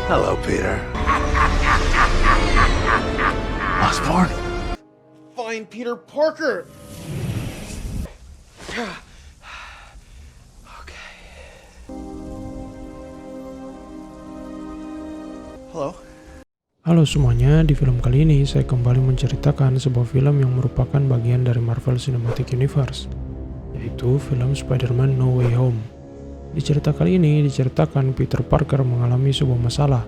Hello, Peter. Osborn? Find Peter Parker! Okay. Halo? Halo semuanya, di film kali ini saya kembali menceritakan sebuah film yang merupakan bagian dari Marvel Cinematic Universe, yaitu film Spider-Man No Way Home. Di cerita kali ini diceritakan Peter Parker mengalami sebuah masalah.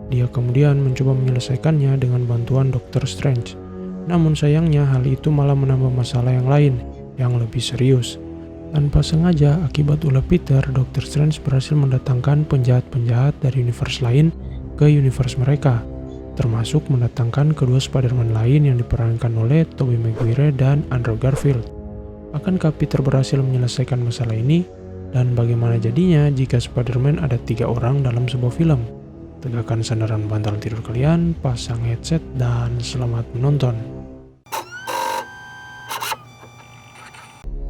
Dia kemudian mencoba menyelesaikannya dengan bantuan Doctor Strange. Namun sayangnya hal itu malah menambah masalah yang lain, yang lebih serius. Tanpa sengaja, akibat ulah Peter, Doctor Strange berhasil mendatangkan penjahat-penjahat dari universe lain ke universe mereka, termasuk mendatangkan kedua Spider-Man lain yang diperankan oleh Tobey Maguire dan Andrew Garfield. Akankah Peter berhasil menyelesaikan masalah ini? Dan bagaimana jadinya jika Spider-Man ada 3 orang dalam sebuah film? Tegakkan sandaran bantal tidur kalian, pasang headset, dan selamat menonton.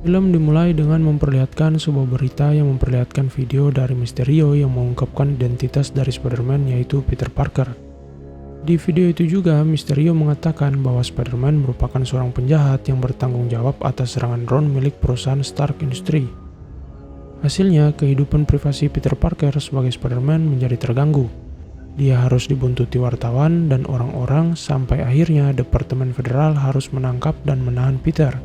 Film dimulai dengan memperlihatkan sebuah berita yang memperlihatkan video dari Mysterio yang mengungkapkan identitas dari Spider-Man, yaitu Peter Parker. Di video itu juga, Mysterio mengatakan bahwa Spider-Man merupakan seorang penjahat yang bertanggung jawab atas serangan drone milik perusahaan Stark Industries. Hasilnya, kehidupan privasi Peter Parker sebagai Spider-Man menjadi terganggu. Dia harus dibuntuti wartawan dan orang-orang sampai akhirnya Departemen Federal harus menangkap dan menahan Peter.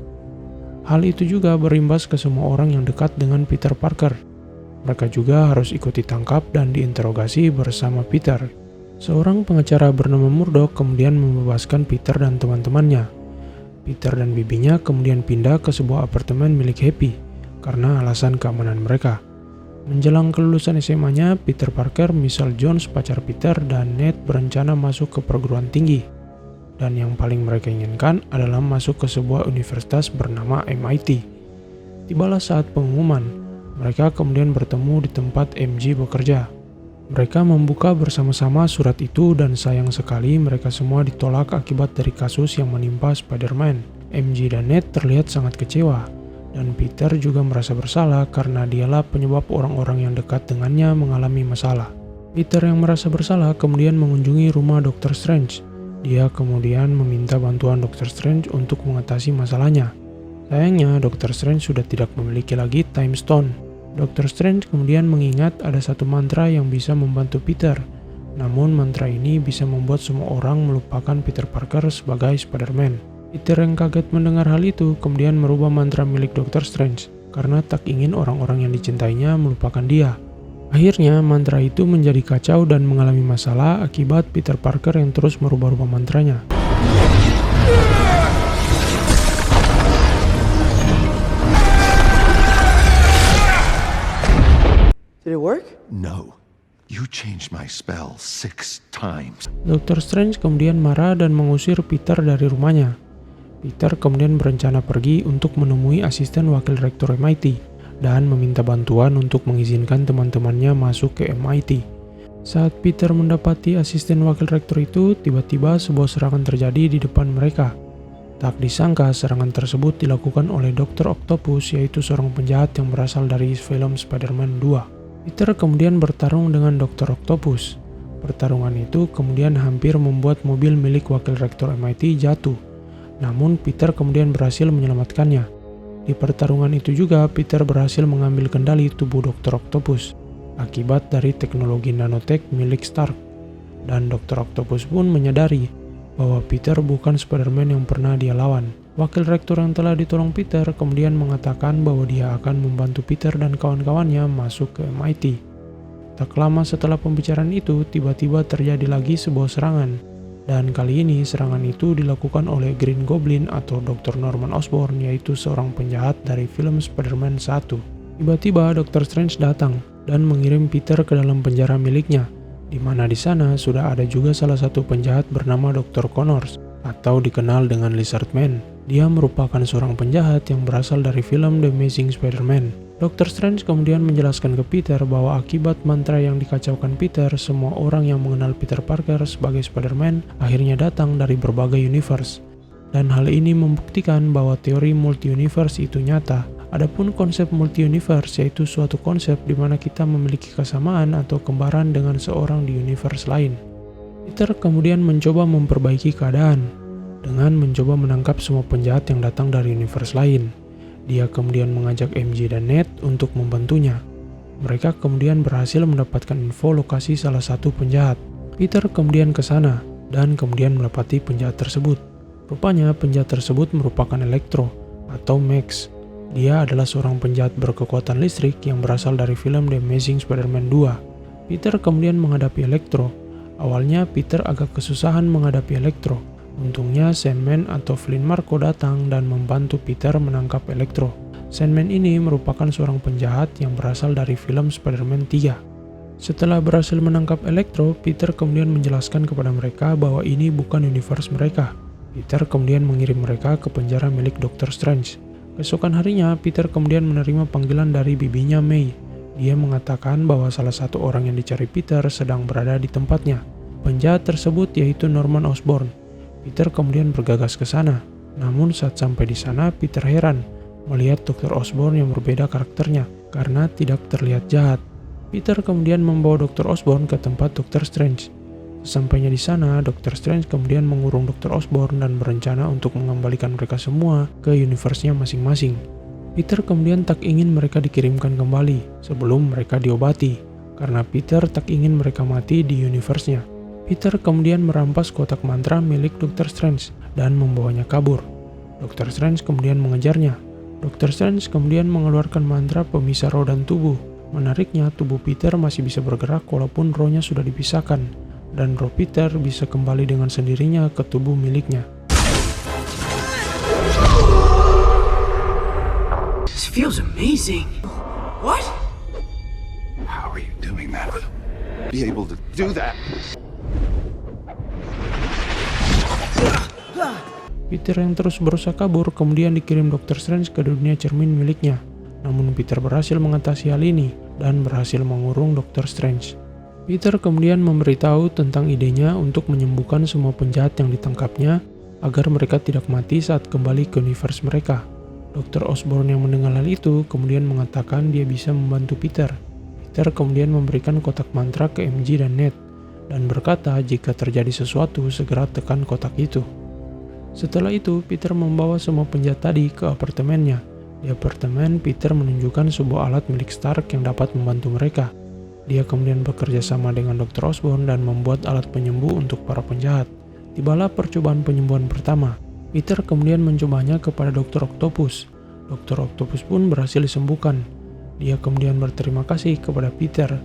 Hal itu juga berimbas ke semua orang yang dekat dengan Peter Parker. Mereka juga harus ikut ditangkap dan diinterogasi bersama Peter. Seorang pengacara bernama Murdoch kemudian membebaskan Peter dan teman-temannya. Peter dan bibinya kemudian pindah ke sebuah apartemen milik Happy karena alasan keamanan mereka. Menjelang kelulusan SMA-nya, Peter Parker, Michelle Jones, pacar Peter, dan Ned berencana masuk ke perguruan tinggi. Dan yang paling mereka inginkan adalah masuk ke sebuah universitas bernama MIT. Tibalah saat pengumuman, mereka kemudian bertemu di tempat MJ bekerja. Mereka membuka bersama-sama surat itu dan sayang sekali mereka semua ditolak akibat dari kasus yang menimpa Spider-Man. MJ dan Ned terlihat sangat kecewa. Dan Peter juga merasa bersalah karena dialah penyebab orang-orang yang dekat dengannya mengalami masalah. Peter yang merasa bersalah kemudian mengunjungi rumah Dr. Strange. Dia kemudian meminta bantuan Dr. Strange untuk mengatasi masalahnya. Sayangnya, Dr. Strange sudah tidak memiliki lagi Time Stone. Dr. Strange kemudian mengingat ada satu mantra yang bisa membantu Peter. Namun mantra ini bisa membuat semua orang melupakan Peter Parker sebagai Spider-Man. Peter yang kaget mendengar hal itu kemudian merubah mantra milik Dr. Strange karena tak ingin orang-orang yang dicintainya melupakan dia. Akhirnya mantra itu menjadi kacau dan mengalami masalah akibat Peter Parker yang terus merubah-rubah mantranya. Did it work? No. You changed my spell 6 times. Dr. Strange kemudian marah dan mengusir Peter dari rumahnya. Peter kemudian berencana pergi untuk menemui asisten wakil rektor MIT dan meminta bantuan untuk mengizinkan teman-temannya masuk ke MIT. Saat Peter mendapati asisten wakil rektor itu, tiba-tiba sebuah serangan terjadi di depan mereka. Tak disangka serangan tersebut dilakukan oleh Dr. Octopus, yaitu seorang penjahat yang berasal dari film Spider-Man 2. Peter kemudian bertarung dengan Dr. Octopus. Pertarungan itu kemudian hampir membuat mobil milik wakil rektor MIT jatuh. Namun Peter kemudian berhasil menyelamatkannya. Di pertarungan itu juga Peter berhasil mengambil kendali tubuh Dr. Octopus akibat dari teknologi nanotech milik Stark. Dan Dr. Octopus pun menyadari bahwa Peter bukan Spider-Man yang pernah dia lawan. Wakil rektor yang telah ditolong Peter kemudian mengatakan bahwa dia akan membantu Peter dan kawan-kawannya masuk ke MIT. Tak lama setelah pembicaraan itu, tiba-tiba terjadi lagi sebuah serangan. Dan kali ini serangan itu dilakukan oleh Green Goblin atau Dr. Norman Osborn, yaitu seorang penjahat dari film Spider-Man 1. Tiba-tiba Dr. Strange datang dan mengirim Peter ke dalam penjara miliknya, di mana di sana sudah ada juga salah satu penjahat bernama Dr. Connors atau dikenal dengan Lizard Man. Dia merupakan seorang penjahat yang berasal dari film The Amazing Spider-Man. Dr. Strange kemudian menjelaskan ke Peter bahwa akibat mantra yang dikacaukan Peter, semua orang yang mengenal Peter Parker sebagai Spider-Man akhirnya datang dari berbagai universe. Dan hal ini membuktikan bahwa teori multi-universe itu nyata. Adapun konsep multi-universe yaitu suatu konsep di mana kita memiliki kesamaan atau kembaran dengan seorang di universe lain. Peter kemudian mencoba memperbaiki keadaan dengan mencoba menangkap semua penjahat yang datang dari universe lain. Dia kemudian mengajak MJ dan Ned untuk membantunya. Mereka kemudian berhasil mendapatkan info lokasi salah satu penjahat. Peter kemudian ke sana dan kemudian mendapati penjahat tersebut. Rupanya penjahat tersebut merupakan Electro atau Max. Dia adalah seorang penjahat berkekuatan listrik yang berasal dari film The Amazing Spider-Man 2. Peter kemudian menghadapi Electro. Awalnya Peter agak kesusahan menghadapi Electro. Untungnya Sandman atau Flynn Marko datang dan membantu Peter menangkap Electro. Sandman ini merupakan seorang penjahat yang berasal dari film Spider-Man 3. Setelah berhasil menangkap Electro, Peter kemudian menjelaskan kepada mereka bahwa ini bukan universe mereka. Peter kemudian mengirim mereka ke penjara milik Dr. Strange. Keesokan harinya, Peter kemudian menerima panggilan dari bibinya May. Dia mengatakan bahwa salah satu orang yang dicari Peter sedang berada di tempatnya. Penjahat tersebut yaitu Norman Osborn. Peter kemudian bergegas ke sana. Namun saat sampai di sana, Peter heran melihat Dr. Osborn yang berbeda karakternya karena tidak terlihat jahat. Peter kemudian membawa Dr. Osborn ke tempat Dr. Strange. Sesampainya di sana, Dr. Strange kemudian mengurung Dr. Osborn dan berencana untuk mengembalikan mereka semua ke universe-nya masing-masing. Peter kemudian tak ingin mereka dikirimkan kembali sebelum mereka diobati, karena Peter tak ingin mereka mati di universe-nya. Peter kemudian merampas kotak mantra milik Dr. Strange dan membawanya kabur. Dr. Strange kemudian mengejarnya. Dr. Strange kemudian mengeluarkan mantra pemisah roh dan tubuh. Menariknya, tubuh Peter masih bisa bergerak walaupun rohnya sudah dipisahkan, dan roh Peter bisa kembali dengan sendirinya ke tubuh miliknya. This feels amazing. What? How are you doing that? Be able to do that? Peter yang terus berusaha kabur kemudian dikirim Dr. Strange ke dunia cermin miliknya. Namun Peter berhasil mengatasi hal ini dan berhasil mengurung Dr. Strange. Peter kemudian memberitahu tentang idenya untuk menyembuhkan semua penjahat yang ditangkapnya agar mereka tidak mati saat kembali ke universe mereka. Dr. Osborn yang mendengar hal itu kemudian mengatakan dia bisa membantu Peter. Peter kemudian memberikan kotak mantra ke MJ dan Ned dan berkata jika terjadi sesuatu segera tekan kotak itu. Setelah itu, Peter membawa semua penjahat tadi ke apartemennya. Di apartemen, Peter menunjukkan sebuah alat milik Stark yang dapat membantu mereka. Dia kemudian bekerja sama dengan Dr. Osborn dan membuat alat penyembuh untuk para penjahat. Tibalah percobaan penyembuhan pertama. Peter kemudian mencobanya kepada Dr. Octopus. Dr. Octopus pun berhasil disembuhkan. Dia kemudian berterima kasih kepada Peter.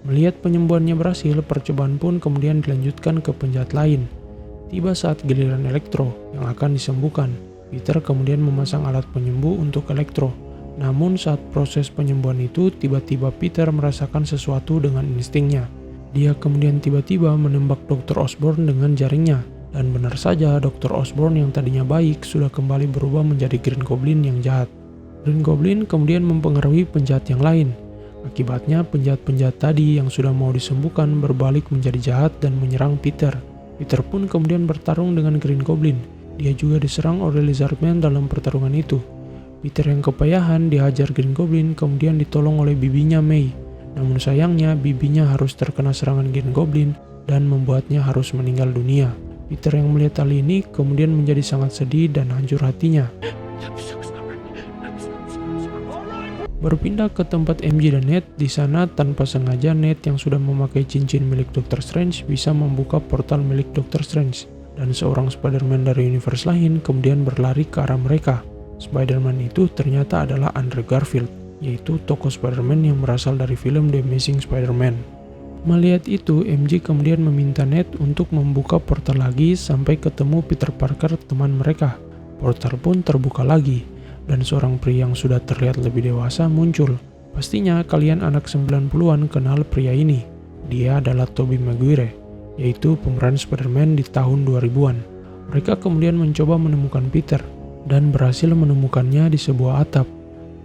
Melihat penyembuhannya berhasil, percobaan pun kemudian dilanjutkan ke penjahat lain. Tiba saat giliran Electro yang akan disembuhkan. Peter kemudian memasang alat penyembuh untuk Electro. Namun saat proses penyembuhan itu, tiba-tiba Peter merasakan sesuatu dengan instingnya. Dia kemudian tiba-tiba menembak Dr. Osborn dengan jaringnya. Dan benar saja, Dr. Osborn yang tadinya baik sudah kembali berubah menjadi Green Goblin yang jahat. Green Goblin kemudian mempengaruhi penjahat yang lain. Akibatnya, penjahat-penjahat tadi yang sudah mau disembuhkan berbalik menjadi jahat dan menyerang Peter. Peter pun kemudian bertarung dengan Green Goblin. Dia juga diserang oleh Lizardman dalam pertarungan itu. Peter yang kepayahan dihajar Green Goblin kemudian ditolong oleh bibinya May. Namun sayangnya bibinya harus terkena serangan Green Goblin dan membuatnya harus meninggal dunia. Peter yang melihat hal ini kemudian menjadi sangat sedih dan hancur hatinya. Berpindah ke tempat MJ dan Ned, di sana tanpa sengaja Ned yang sudah memakai cincin milik Dr. Strange bisa membuka portal milik Dr. Strange. Dan seorang Spider-Man dari universe lain kemudian berlari ke arah mereka. Spider-Man itu ternyata adalah Andrew Garfield, yaitu tokoh Spider-Man yang berasal dari film The Amazing Spider-Man. Melihat itu, MJ kemudian meminta Ned untuk membuka portal lagi sampai ketemu Peter Parker teman mereka. Portal pun terbuka lagi. Dan seorang pria yang sudah terlihat lebih dewasa muncul. Pastinya kalian anak 90-an kenal pria ini. Dia adalah Tobey Maguire, yaitu pemeran Spider-Man di tahun 2000-an. Mereka kemudian mencoba menemukan Peter, dan berhasil menemukannya di sebuah atap.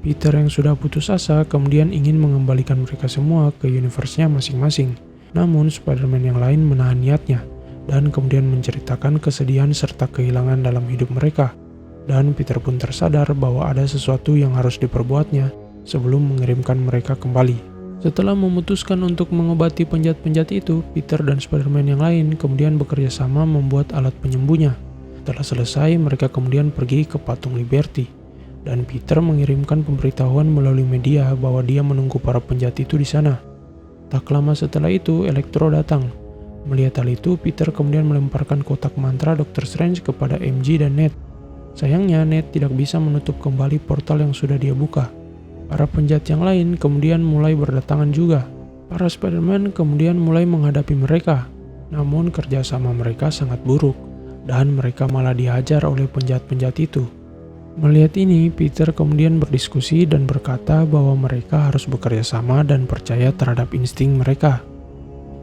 Peter yang sudah putus asa kemudian ingin mengembalikan mereka semua ke universe-nya masing-masing. Namun Spider-Man yang lain menahan niatnya, dan kemudian menceritakan kesedihan serta kehilangan dalam hidup mereka. dan Peter pun tersadar bahwa ada sesuatu yang harus diperbuatnya sebelum mengirimkan mereka kembali. Setelah memutuskan untuk mengobati penjahat-penjahat itu, Peter dan Spider-Man yang lain kemudian bekerja sama membuat alat penyembuhnya. Setelah selesai, mereka kemudian pergi ke patung Liberty, dan Peter mengirimkan pemberitahuan melalui media bahwa dia menunggu para penjahat itu di sana. Tak lama setelah itu, Electro datang. Melihat hal itu, Peter kemudian melemparkan kotak mantra Dr. Strange kepada MJ dan Ned. Sayangnya, Ned tidak bisa menutup kembali portal yang sudah dia buka. Para penjahat yang lain kemudian mulai berdatangan juga. Para Spider-Man kemudian mulai menghadapi mereka. Namun kerjasama mereka sangat buruk, dan mereka malah dihajar oleh penjahat-penjahat itu. Melihat ini, Peter kemudian berdiskusi dan berkata bahwa mereka harus bekerja sama dan percaya terhadap insting mereka.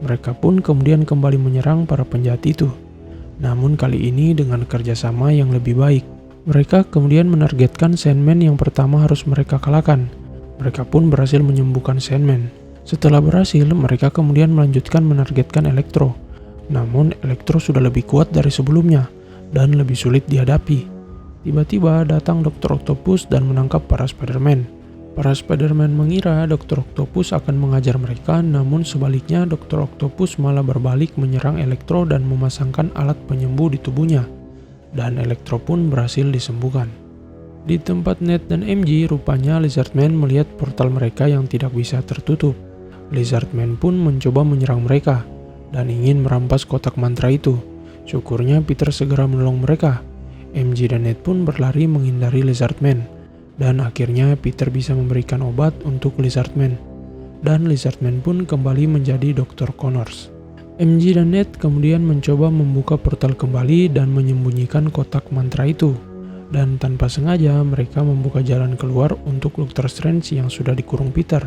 Mereka pun kemudian kembali menyerang para penjahat itu. Namun kali ini dengan kerjasama yang lebih baik. Mereka kemudian menargetkan Sandman yang pertama harus mereka kalahkan. Mereka pun berhasil menyembuhkan Sandman. Setelah berhasil, mereka kemudian melanjutkan menargetkan Electro. Namun Electro sudah lebih kuat dari sebelumnya dan lebih sulit dihadapi. Tiba-tiba datang Dr. Octopus dan menangkap para Spider-Man. Para Spider-Man mengira Dr. Octopus akan mengajar mereka, namun sebaliknya Dr. Octopus malah berbalik menyerang Electro dan memasangkan alat penyembuh di tubuhnya. Dan Electro pun berhasil disembuhkan. Di tempat Ned dan MJ, rupanya Lizardman melihat portal mereka yang tidak bisa tertutup. Lizardman pun mencoba menyerang mereka dan ingin merampas kotak mantra itu. Syukurnya Peter segera menolong mereka. MJ dan Ned pun berlari menghindari Lizardman, dan akhirnya Peter bisa memberikan obat untuk Lizardman, dan Lizardman pun kembali menjadi Dr. Connors. MJ dan Ned kemudian mencoba membuka portal kembali dan menyembunyikan kotak mantra itu, dan tanpa sengaja mereka membuka jalan keluar untuk Dr. Strange yang sudah dikurung Peter.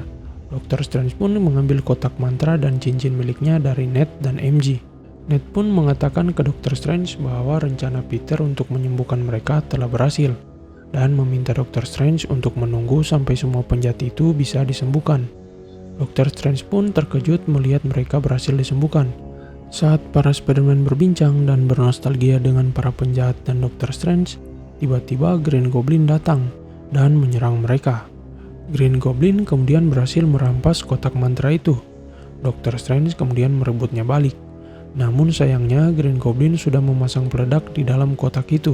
Dr. Strange pun mengambil kotak mantra dan cincin miliknya dari Ned dan MJ. Ned pun mengatakan ke Dr. Strange bahwa rencana Peter untuk menyembuhkan mereka telah berhasil, dan meminta Dr. Strange untuk menunggu sampai semua penjahat itu bisa disembuhkan. Dr. Strange pun terkejut melihat mereka berhasil disembuhkan. Saat para Spider-Man berbincang dan bernostalgia dengan para penjahat dan Dr. Strange, tiba-tiba Green Goblin datang dan menyerang mereka. Green Goblin kemudian berhasil merampas kotak mantra itu. Dr. Strange kemudian merebutnya balik. Namun sayangnya Green Goblin sudah memasang peledak di dalam kotak itu,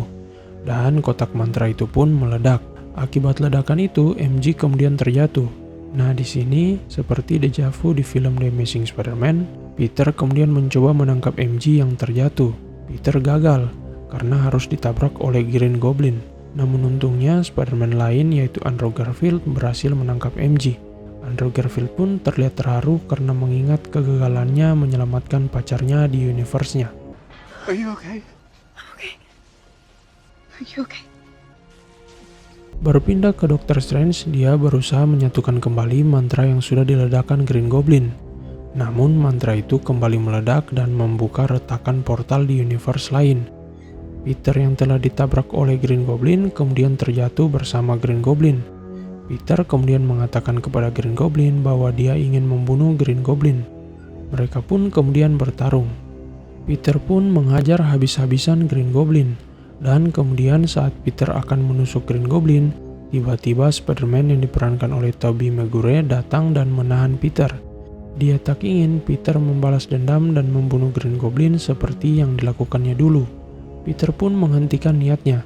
dan kotak mantra itu pun meledak. Akibat ledakan itu, MJ kemudian terjatuh. Nah, di sini seperti deja vu di film The Amazing Spider-Man, Peter kemudian mencoba menangkap MJ yang terjatuh. Peter gagal karena harus ditabrak oleh Green Goblin. Namun untungnya Spider-Man lain yaitu Andrew Garfield berhasil menangkap MJ. Andrew Garfield pun terlihat terharu karena mengingat kegagalannya menyelamatkan pacarnya di universe-nya. Are you okay? I'm okay. Are you okay? Berpindah ke Dr. Strange, dia berusaha menyatukan kembali mantra yang sudah diledakkan Green Goblin. Namun mantra itu kembali meledak dan membuka retakan portal di universe lain. Peter yang telah ditabrak oleh Green Goblin kemudian terjatuh bersama Green Goblin. Peter kemudian mengatakan kepada Green Goblin bahwa dia ingin membunuh Green Goblin. Mereka pun kemudian bertarung. Peter pun menghajar habis-habisan Green Goblin. Dan kemudian saat Peter akan menusuk Green Goblin, tiba-tiba Spider-Man yang diperankan oleh Tobey Maguire datang dan menahan Peter. Dia tak ingin Peter membalas dendam dan membunuh Green Goblin seperti yang dilakukannya dulu. Peter pun menghentikan niatnya.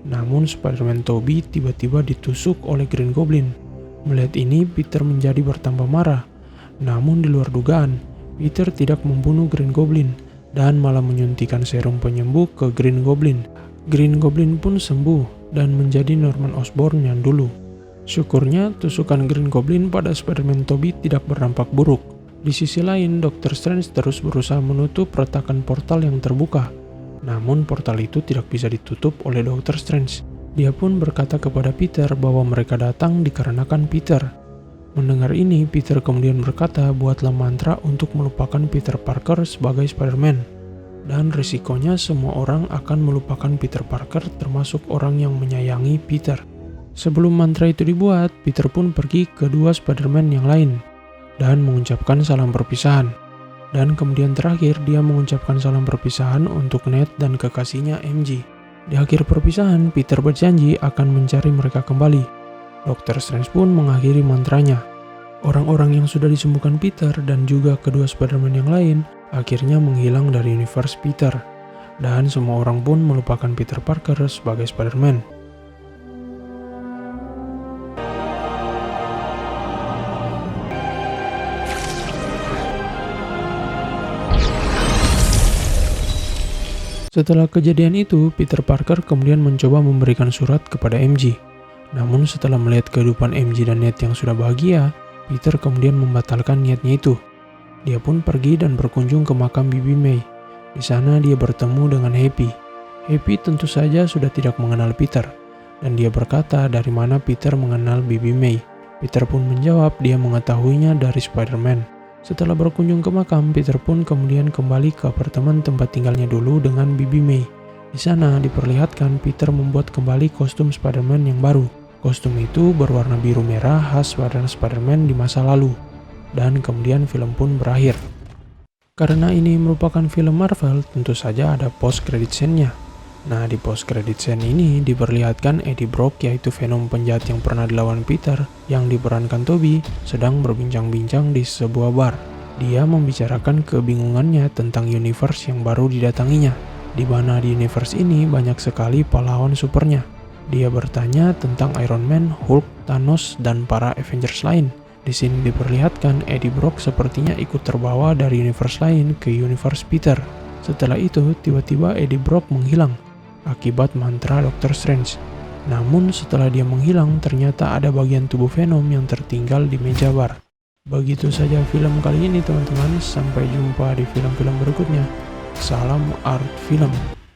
Namun Spider-Man Tobey tiba-tiba ditusuk oleh Green Goblin. Melihat ini, Peter menjadi bertambah marah. Namun di luar dugaan, Peter tidak membunuh Green Goblin dan malah menyuntikkan serum penyembuh ke Green Goblin. Green Goblin pun sembuh dan menjadi Norman Osborn yang dulu. Syukurnya tusukan Green Goblin pada Spider-Man Tobey tidak berdampak buruk. Di sisi lain, Dr. Strange terus berusaha menutup retakan portal yang terbuka. Namun portal itu tidak bisa ditutup oleh Dr. Strange. Dia pun berkata kepada Peter bahwa mereka datang dikarenakan Peter. Mendengar ini, Peter kemudian berkata buatlah mantra untuk melupakan Peter Parker sebagai Spider-Man. Dan risikonya semua orang akan melupakan Peter Parker termasuk orang yang menyayangi Peter. Sebelum mantra itu dibuat, Peter pun pergi ke dua Spider-Man yang lain dan mengucapkan salam perpisahan. Dan kemudian terakhir dia mengucapkan salam perpisahan untuk Ned dan kekasihnya MJ. Di akhir perpisahan, Peter berjanji akan mencari mereka kembali. Dr. Strange pun mengakhiri mantranya. Orang-orang yang sudah disembuhkan Peter dan juga kedua Spider-Man yang lain akhirnya menghilang dari universe Peter. Dan semua orang pun melupakan Peter Parker sebagai Spider-Man. Setelah kejadian itu, Peter Parker kemudian mencoba memberikan surat kepada MJ. Namun setelah melihat kehidupan MJ dan Ned yang sudah bahagia, Peter kemudian membatalkan niatnya itu. Dia pun pergi dan berkunjung ke makam Bibi May. Di sana dia bertemu dengan Happy. Happy tentu saja sudah tidak mengenal Peter, dan dia berkata dari mana Peter mengenal Bibi May. Peter pun menjawab dia mengetahuinya dari Spider-Man. Setelah berkunjung ke makam, Peter pun kemudian kembali ke apartemen tempat tinggalnya dulu dengan Bibi May. Di sana diperlihatkan Peter membuat kembali kostum Spider-Man yang baru. Kostum itu berwarna biru merah khas Spider-Man di masa lalu. Dan kemudian film pun berakhir. Karena ini merupakan film Marvel, tentu saja ada post credit scene-nya. Nah, di post credit scene ini diperlihatkan Eddie Brock, yaitu Venom penjahat yang pernah dilawan Peter, yang diperankan Tobey, sedang berbincang-bincang di sebuah bar. Dia membicarakan kebingungannya tentang universe yang baru didatanginya, di mana di universe ini banyak sekali pahlawan supernya. Dia bertanya tentang Iron Man, Hulk, Thanos, dan para Avengers lain. Di sini diperlihatkan Eddie Brock sepertinya ikut terbawa dari universe lain ke universe Peter. Setelah itu, tiba-tiba Eddie Brock menghilang akibat mantra Dr. Strange. Namun setelah dia menghilang, ternyata ada bagian tubuh Venom yang tertinggal di meja bar. Begitu saja film kali ini teman-teman, sampai jumpa di film-film berikutnya. Salam Art Film.